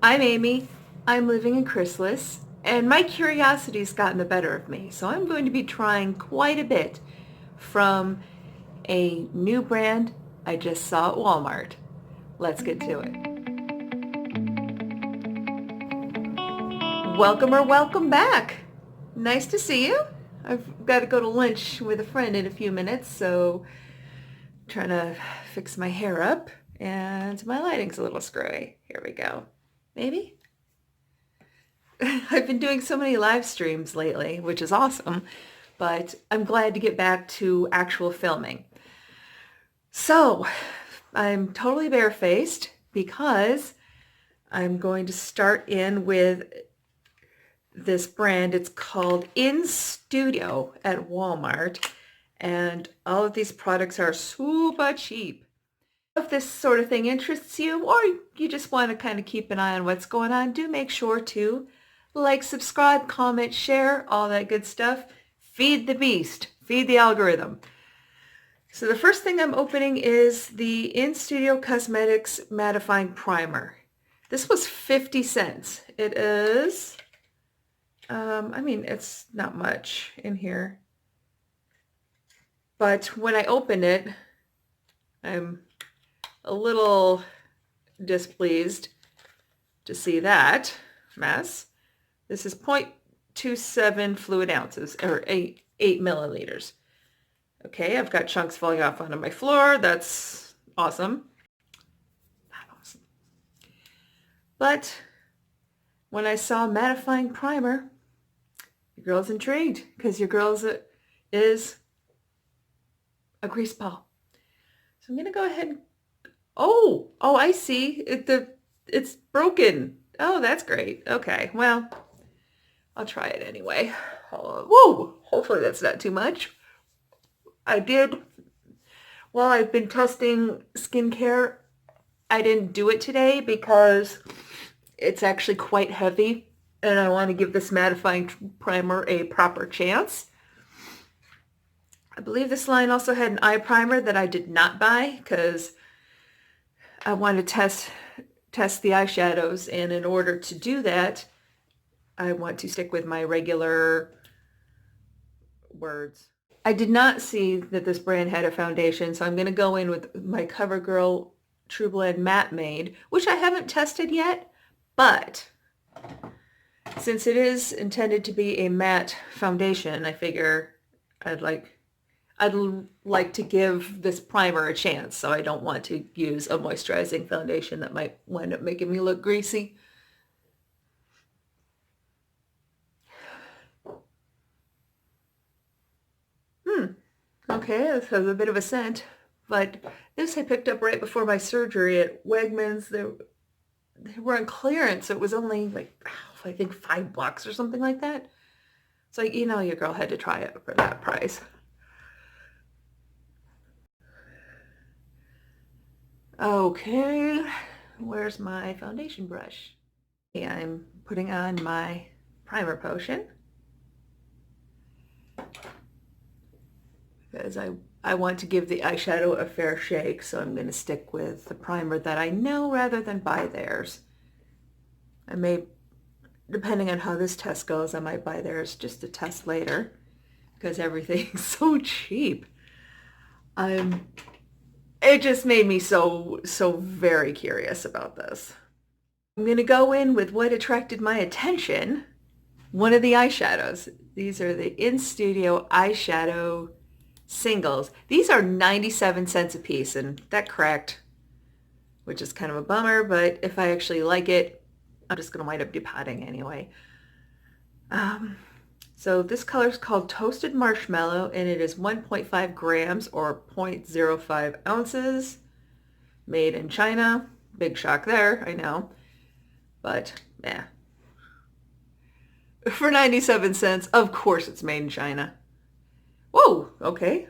I'm Amy. I'm living in Chrysalis, and my curiosity's gotten the better of me, so I'm going to be trying quite a bit from a new brand I just saw at Walmart. Let's get to it. Welcome or welcome back. Nice to see you. I've got to go to lunch with a friend in a few minutes, so I'm trying to fix my hair up, and my lighting's a little screwy. Here we go. Maybe? I've been doing so many live streams lately, which is awesome, but I'm glad to get back to actual filming. So, I'm totally barefaced because I'm going to start in with this brand. It's called In Studio at Walmart, and all of these products are super cheap. If this sort of thing interests you, or you just want to kind of keep an eye on what's going on, do make sure to like, subscribe, comment, share, all that good stuff. Feed the beast. Feed the algorithm. So the first thing I'm opening is the In Studio Cosmetics Mattifying Primer. This was 50 cents. It is, it's not much in here. But when I open it, I'm a little displeased to see that mess. This is 0.27 fluid ounces, or 8 milliliters. Okay, I've got chunks falling off onto my floor. That's awesome. Not awesome. But when I saw mattifying primer, your girl's intrigued, because your girl's is a grease ball. So I'm going to go ahead and... Oh, I see. It's broken. Oh, that's great. Okay, well... I'll try it anyway. Whoa! Hopefully that's not too much. While I've been testing skincare, I didn't do it today because it's actually quite heavy, and I want to give this mattifying primer a proper chance. I believe this line also had an eye primer that I did not buy because I want to test the eyeshadows, and in order to do that, I want to stick with my regular words. I did not see that this brand had a foundation, so I'm going to go in with my CoverGirl True Blend Matte Made, which I haven't tested yet, but since it is intended to be a matte foundation, I figure I'd like to give this primer a chance, so I don't want to use a moisturizing foundation that might wind up making me look greasy. Okay, this has a bit of a scent, but this I picked up right before my surgery at Wegmans. They were on clearance. It was only like, I think $5 or something like that. So, your girl had to try it for that price. Okay, where's my foundation brush? Okay, I'm putting on my primer potion, because I want to give the eyeshadow a fair shake, so I'm going to stick with the primer that I know rather than buy theirs. I may, depending on how this test goes, I might buy theirs just to test later, because everything's so cheap. It just made me so very curious about this. I'm going to go in with what attracted my attention, one of the eyeshadows. These are the In Studio eyeshadow singles. These are 97 cents a piece, and that cracked, which is kind of a bummer, but if I actually like it, I'm just going to wind up depotting anyway. So this color is called Toasted Marshmallow, and it is 1.5 grams or 0.05 ounces, made in China. Big shock there, I know, but yeah. For 97 cents, of course it's made in China. Whoa, okay.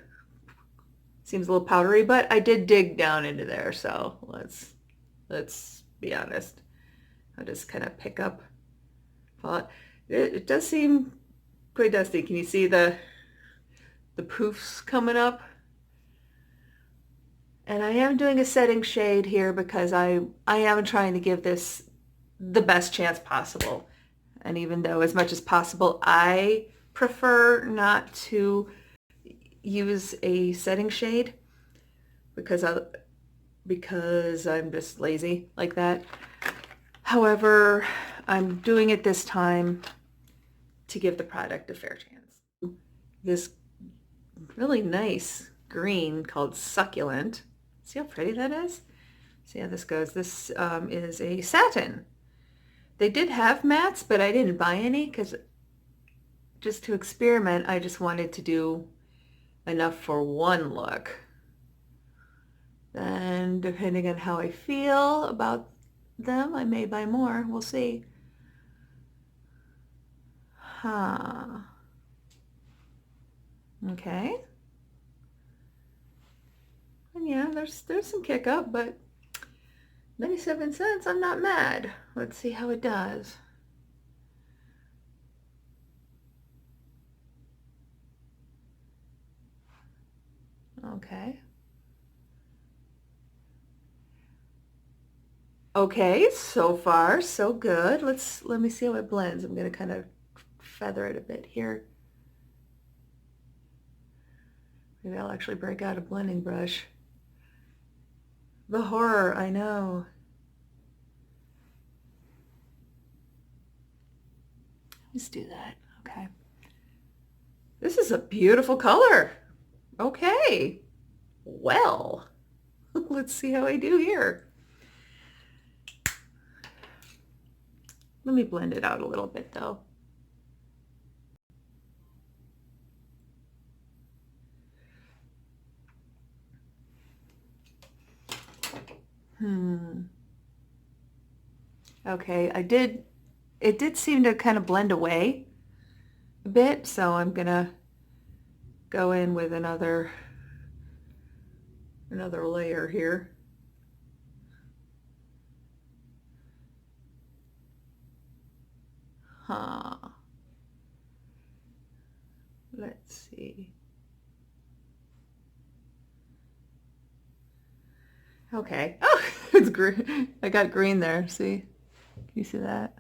Seems a little powdery, but I did dig down into there, so let's be honest. I'll just kind of pick up. It does seem quite dusty. Can you see the poofs coming up? And I am doing a setting shade here because I am trying to give this the best chance possible. And even though as much as possible, I prefer not to use a setting shade because I'm just lazy like that. However, I'm doing it this time to give the product a fair chance. This really nice green called Succulent. See how pretty that is? See how this goes. This is a satin. They did have mattes, but I didn't buy any because just to experiment, I just wanted to do enough for one look. Then depending on how I feel about them, I may buy more. We'll see. Okay. And yeah, there's some kick up, but 97 cents, I'm not mad. Let's see how it does. Okay. Okay, so far so good. Let me see how it blends. I'm going to kind of feather it a bit here. Maybe I'll actually break out a blending brush. The horror, I know. Let's do that. Okay. This is a beautiful color. Okay. Well, let's see how I do here. Let me blend it out a little bit though. Okay, it did seem to kind of blend away a bit, so I'm gonna go in with another layer here. Let's see. Okay. Oh, it's green. I got green there. See? Can you see that?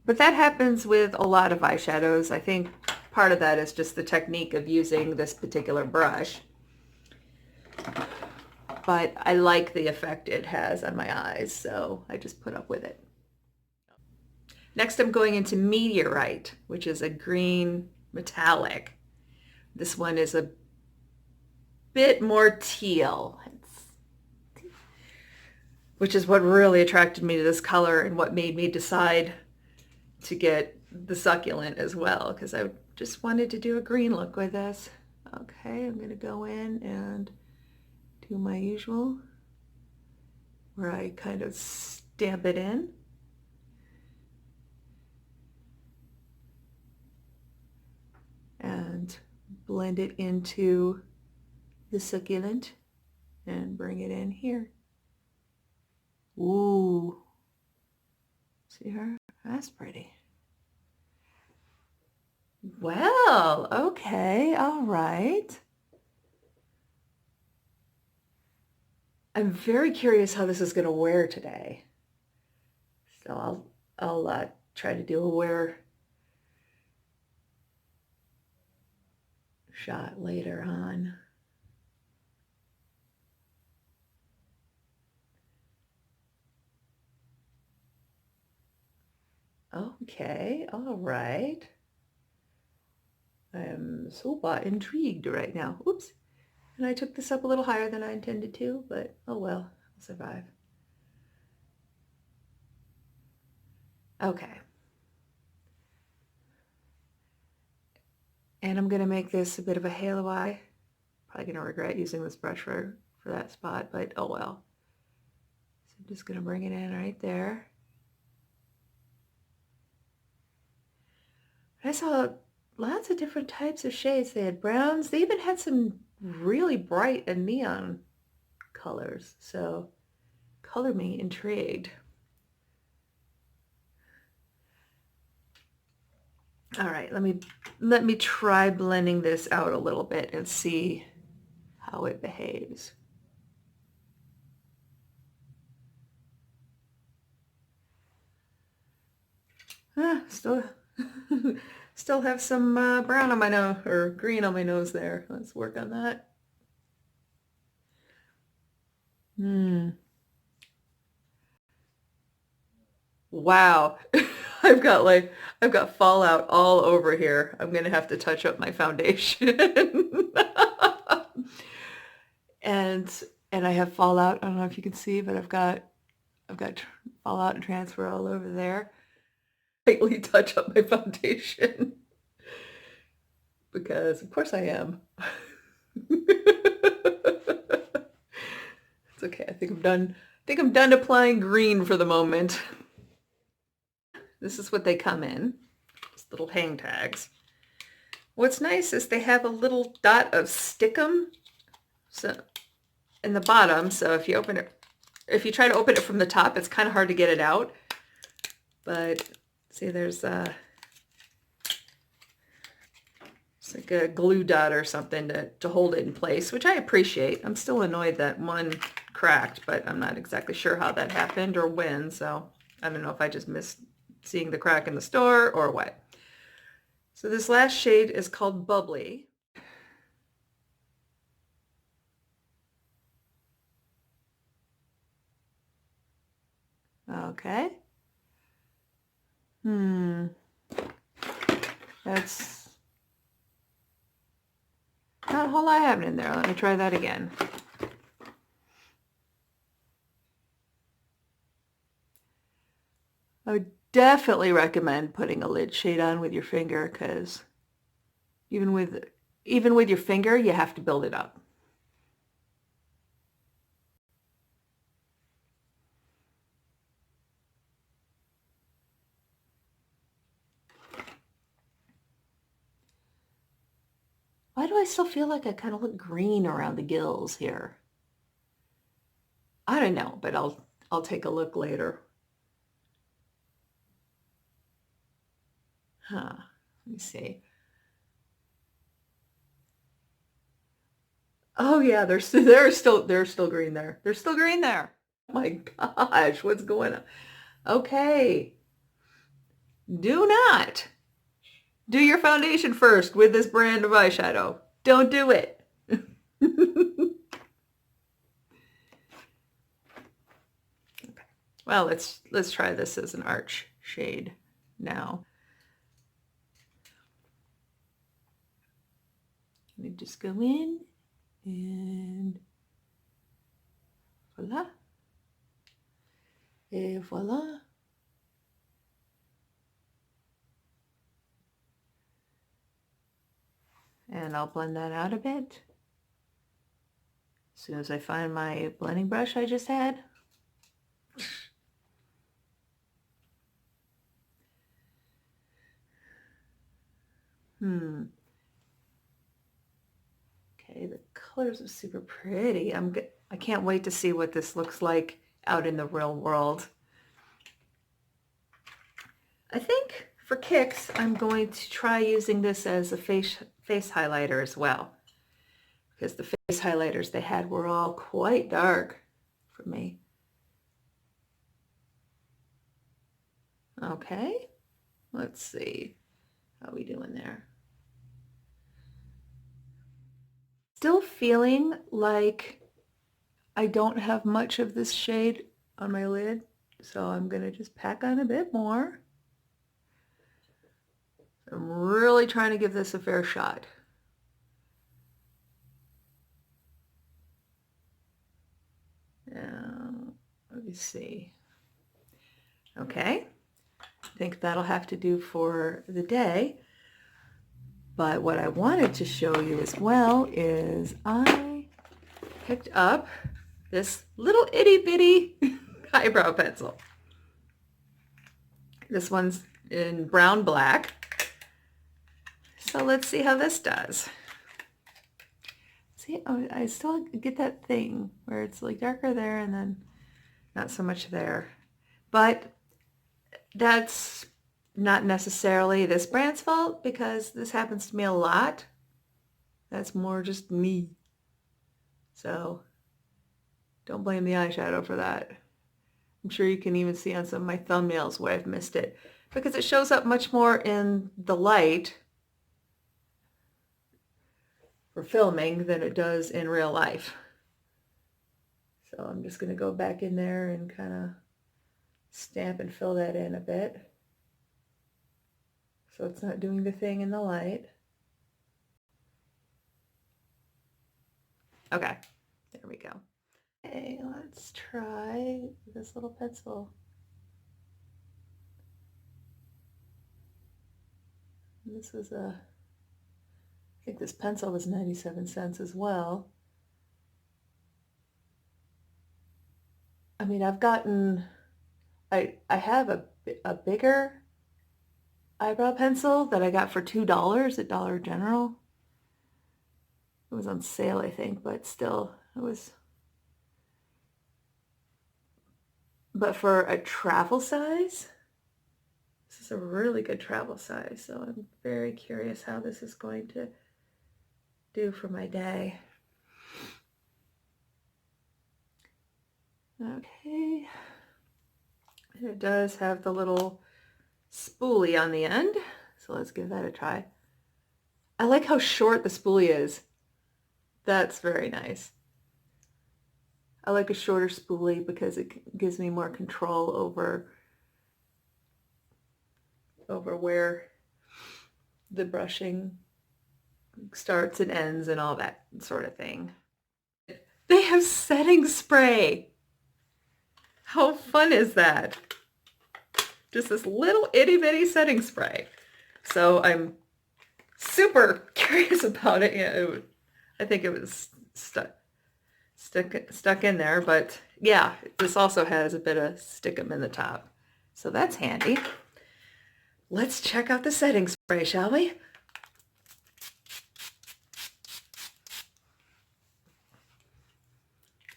But that happens with a lot of eyeshadows. I think part of that is just the technique of using this particular brush. But I like the effect it has on my eyes, so I just put up with it. Next, I'm going into Meteorite, which is a green metallic. This one is a bit more teal, which is what really attracted me to this color and what made me decide to get the Succulent as well, because I just wanted to do a green look with this. Okay, I'm going to go in and do my usual, where I kind of stamp it in. And blend it into the Succulent and bring it in here. Ooh, see her? That's pretty. Well, okay, all right. I'm very curious how this is going to wear today. So I'll try to do a wear shot later on. Okay, all right. I'm so intrigued right now. Oops. And I took this up a little higher than I intended to, but oh well, I'll survive. Okay. And I'm going to make this a bit of a halo eye. Probably going to regret using this brush for that spot, but oh well. So I'm just going to bring it in right there. I saw lots of different types of shades. They had browns. They even had some really bright and neon colors. So color me intrigued. All right, let me try blending this out a little bit and see how it behaves. Still, still have some brown on my nose, or green on my nose there. Let's work on that. Wow. I've got fallout all over here. I'm gonna have to touch up my foundation. And and I have fallout. I don't know if you can see, but I've got fallout and transfer all over there. Lightly touch up my foundation because of course I am. It's okay. I think I'm done. I think I'm done applying green for the moment. This is what they come in. Just little hang tags. What's nice is they have a little dot of stickum so in the bottom. So if you open it, if you try to open it from the top, it's kind of hard to get it out. But see, there's it's like a glue dot or something to hold it in place, which I appreciate. I'm still annoyed that one cracked, but I'm not exactly sure how that happened or when. So I don't know if I just missed seeing the crack in the store or what. So this last shade is called Bubbly. Okay. That's not a whole lot happening there. Let me try that again. I would definitely recommend putting a lid shade on with your finger, because even with your finger, you have to build it up. Why do I still feel like I kind of look green around the gills here? I don't know, but I'll take a look later. Huh. Let me see. Oh yeah, there's still green there. There's still green there. Oh my gosh, what's going on? Okay. Do not do your foundation first with this brand of eyeshadow. Don't do it. Okay. Well, let's try this as an arch shade now. Let me just go in and voila. Et voila. And I'll blend that out a bit. As soon as I find my blending brush I just had. Okay, the colors are super pretty. I can't wait to see what this looks like out in the real world. I think for kicks, I'm going to try using this as a face highlighter as well, because the face highlighters they had were all quite dark for me. Okay, let's see how we doing there. Still feeling like I don't have much of this shade on my lid, so I'm gonna just pack on a bit more. I'm really trying to give this a fair shot. Now, let me see. Okay, I think that'll have to do for the day. But what I wanted to show you as well is I picked up this little itty bitty eyebrow pencil. This one's in brown black. So let's see how this does. See, oh, I still get that thing where it's like darker there and then not so much there. But that's not necessarily this brand's fault, because this happens to me a lot. That's more just me. So don't blame the eyeshadow for that. I'm sure you can even see on some of my thumbnails where I've missed it. because it shows up much more in the light for filming than it does in real life. So I'm just going to go back in there and kind of stamp and fill that in a bit, so it's not doing the thing in the light. Okay, there we go. Okay, let's try this little pencil. This is I think this pencil was 97 cents as well. I mean, I've gotten, I have a bigger eyebrow pencil that I got for $2 at Dollar General. It was on sale, I think, but still, it was. But for a travel size, this is a really good travel size, so I'm very curious how this is going to do for my day. Okay, and it does have the little spoolie on the end, so let's give that a try. I like how short the spoolie is. That's very nice. I like a shorter spoolie because it gives me more control over where the brushing starts and ends and all that sort of thing. They have setting spray. How fun is that? Just this little itty bitty setting spray. So I'm super curious about it. Yeah, I think it was stuck in there, but yeah, this also has a bit of stickum in the top. So that's handy. Let's check out the setting spray, shall we?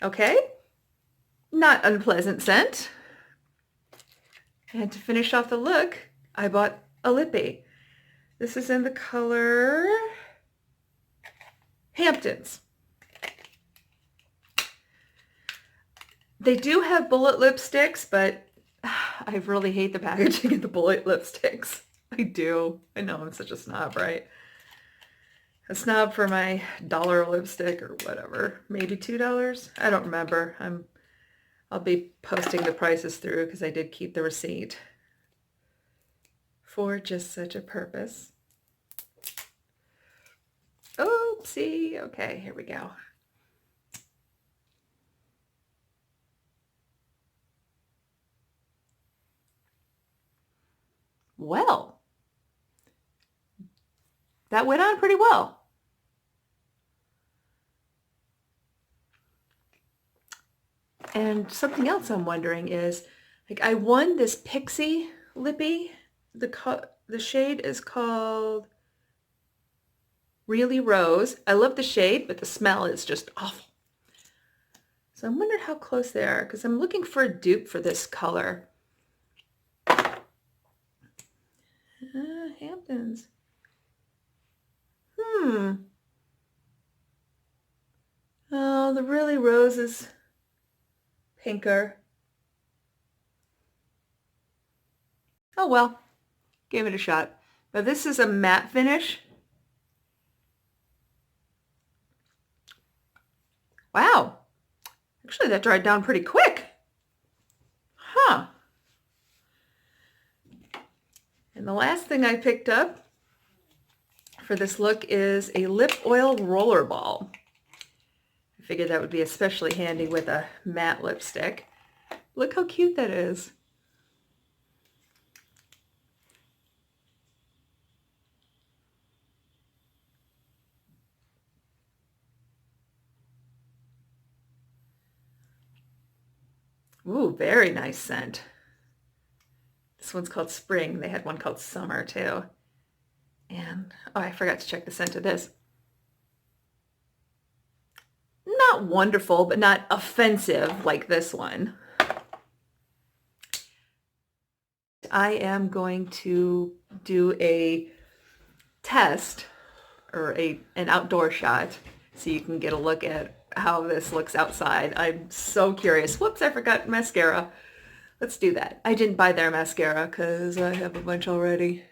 Okay, not unpleasant scent. And to finish off the look, I bought a lippy. This is in the color Hamptons. They do have bullet lipsticks, but I really hate the packaging of the bullet lipsticks. I do. I know I'm such a snob, right? A snob for my $1 lipstick or whatever. Maybe $2? I don't remember. I'll be posting the prices through because I did keep the receipt for just such a purpose. Oopsie. Okay, here we go. Well, that went on pretty well. And something else I'm wondering is, like, I won this Pixie lippy. The shade is called Really Rose. I love the shade, but the smell is just awful. So I wonder how close they are, because I'm looking for a dupe for this color. Hamptons. Oh, the Really Rose is pinker. Oh well, gave it a shot. Now this is a matte finish. Wow, actually that dried down pretty quick. Huh. And the last thing I picked up for this look is a lip oil roller ball. I figured that would be especially handy with a matte lipstick. Look how cute that is. Ooh, very nice scent. This one's called Spring. They had one called Summer too. And, oh, I forgot to check the scent of this. Not wonderful, but not offensive like this one. I am going to do a test or an outdoor shot so you can get a look at how this looks outside. I'm so curious. Whoops, I forgot mascara. Let's do that. I didn't buy their mascara because I have a bunch already.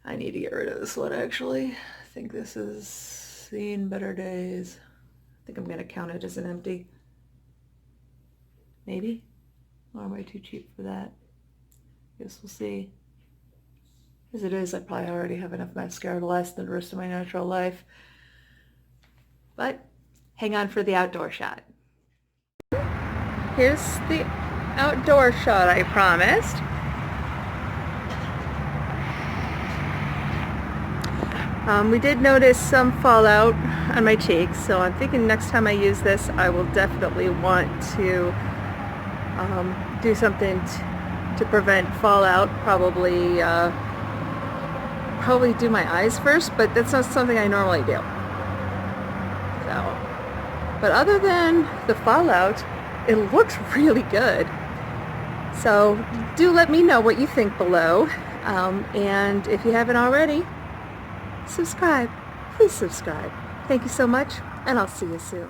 I need to get rid of this one, actually. I think this has seen better days. I think I'm going to count it as an empty. Maybe? Or am I too cheap for that? Guess we'll see. As it is, I probably already have enough mascara to last the rest of my natural life. But hang on for the outdoor shot. Here's the outdoor shot I promised. We did notice some fallout on my cheeks, so I'm thinking next time I use this I will definitely want to do something to prevent fallout. Probably do my eyes first, but that's not something I normally do. So, but other than the fallout, it looks really good. So do let me know what you think below, and if you haven't already, subscribe. Please subscribe. Thank you so much, and I'll see you soon.